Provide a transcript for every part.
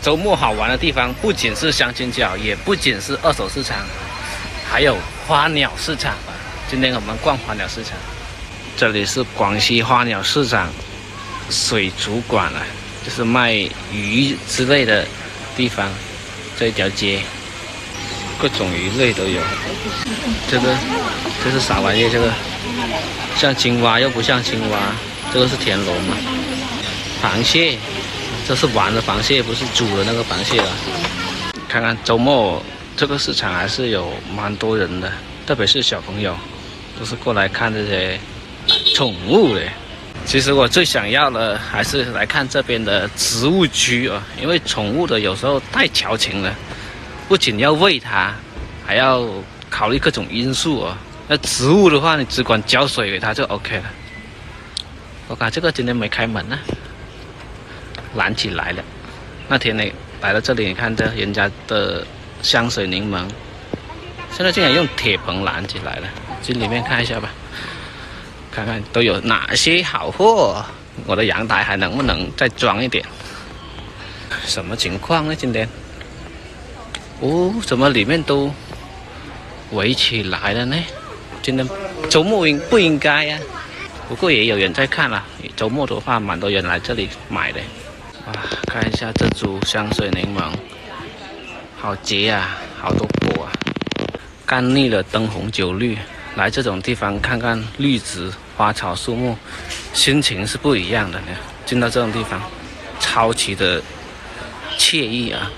周末好玩的地方不仅是香蕉角，也不仅是二手市场，还有花鸟市场啊。今天我们逛花鸟市场，这里是广西花鸟市场水族馆啊，就是卖鱼之类的地方。这一条街，各种鱼类都有。这是啥玩意？这个像青蛙又不像青蛙，这个是田螺吗？螃蟹。这是玩的螃蟹，不是煮的那个螃蟹了。看看周末这个市场还是有蛮多人的，特别是小朋友，都是过来看这些宠物的。其实我最想要的还是来看这边的植物区啊，因为宠物的有时候太矫情了，不仅要喂它，还要考虑各种因素啊。那植物的话，你只管浇水给它就 OK 了。我看这个今天没开门呢。拦起来了。那天呢，来到这里，你看这人家的香水柠檬，现在竟然用铁棚拦起来了。进里面看一下吧，看看都有哪些好货。我的阳台还能不能再装一点？什么情况呢？今天？哦，怎么里面都围起来了呢？今天周末不应该呀、不过也有人在看啦。周末的话，蛮多人来这里买的。哇，看一下这株香水柠檬，好结啊，好多果啊！干腻了灯红酒绿，来这种地方看看绿植、花草树木，心情是不一样的呢。进到这种地方，超级的惬意啊！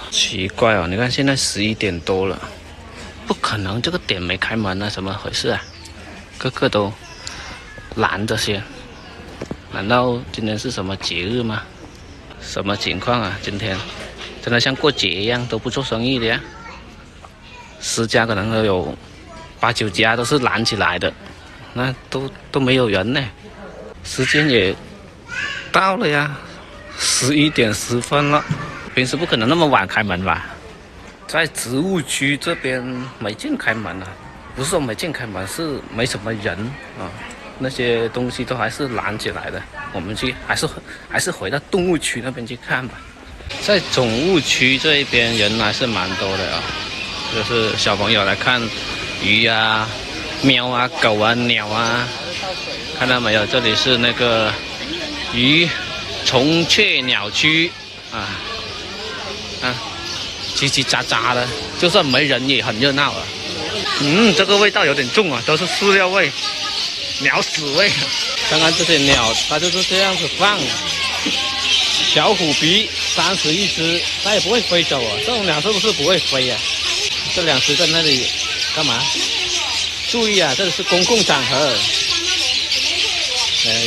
奇怪哦，你看现在11点多了，不可能这个点没开门啊？怎么回事啊？个个都拦着先，难道今天是什么节日吗？什么情况啊？今天真的像过节一样，都不做生意的呀。10家可能都有8、9家都是拦起来的，那都没有人呢。时间也到了呀，11点10分了。平时不可能那么晚开门吧？在植物区这边没见开门啊，不是说没见开门，是没什么人啊。那些东西都还是拦起来的，我们去还是回到动物区那边去看吧。在宠物区这一边人还是蛮多的啊，就是小朋友来看鱼啊、喵啊、狗啊、鸟啊，看到没有？这里是那个鱼、虫雀鸟区啊，叽叽喳喳的，就算没人也很热闹啊。这个味道有点重啊，都是饲料味。鸟屎味，看看这些鸟，它就是这样子放。小虎皮31只，它也不会飞走啊。这种鸟是不是不会飞啊？这2只在那里干嘛？注意啊，这里是公共场合。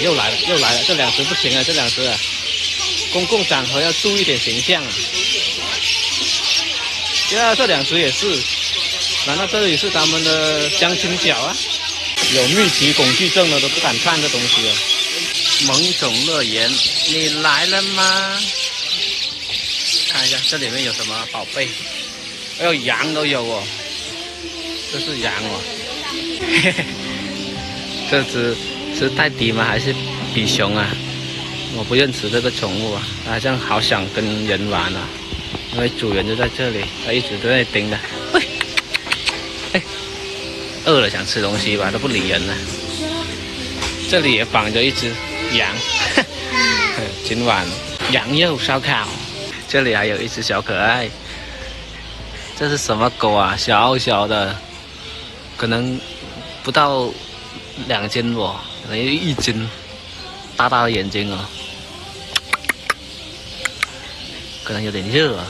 又来了，这2只不行啊，这2只啊，公共场合要注意点形象啊。这2只也是，难道这里是他们的相亲角啊？有密集恐惧症的都不敢看这东西了。萌宠乐园，你来了吗？看一下这里面有什么宝贝，还有羊都有哦。这是羊哦，嘿嘿，这只是泰迪吗？还是比熊啊？我不认识这个宠物啊，好像好想跟人玩啊，因为主人就在这里，他一直都在盯着。喂，饿了想吃东西吧，都不理人了。这里也绑着一只羊，今晚羊肉烧烤。这里还有一只小可爱，这是什么狗啊？小小的，可能不到2斤吧，可能1斤，大大的眼睛哦，可能有点热啊。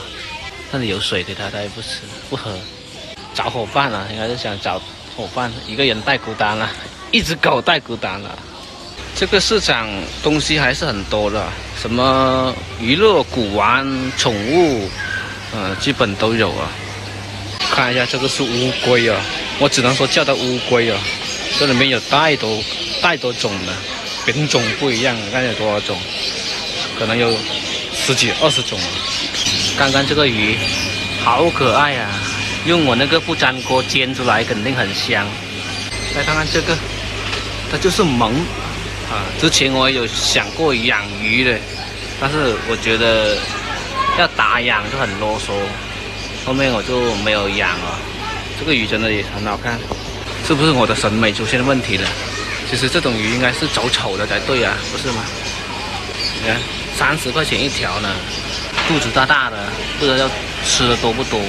那里有水给它，它也不吃不喝。找伙伴啊，应该是想找伙伴，一个人太孤单了，一只狗太孤单了。这个市场东西还是很多的，什么娱乐、古玩、宠物，基本都有啊。看一下，这个是乌龟啊，我只能说叫它乌龟啊。这里面有太多种了，品种不一样，看有多少种，可能有10几20种。看看这个鱼，好可爱呀、啊！用我那个不粘锅煎出来肯定很香。再看看这个，它就是萌啊！之前我有想过养鱼的，但是我觉得要打养就很啰嗦，后面我就没有养了。这个鱼真的也很好看，是不是我的审美出现问题了？其实这种鱼应该是走丑的才对啊，不是吗？你看30块钱一条呢，肚子大大的，不知道吃的多不多。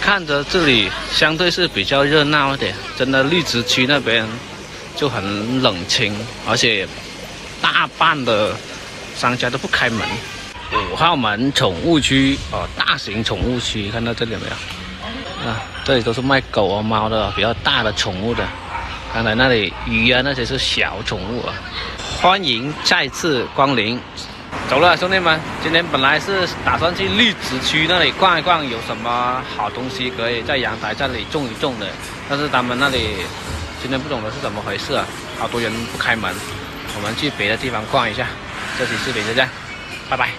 看着这里相对是比较热闹一点，真的绿植区那边就很冷清，而且大半的商家都不开门。5号门宠物区哦，大型宠物区，看到这里有没有？啊，这里都是卖狗啊、猫的，比较大的宠物的。刚才那里鱼啊那些是小宠物啊。欢迎再次光临。走了，兄弟们，今天本来是打算去绿植区那里逛一逛，有什么好东西可以在阳台这里种一种的，但是他们那里今天不懂得是怎么回事啊，好多人不开门。我们去别的地方逛一下。这期视频就这样，拜拜。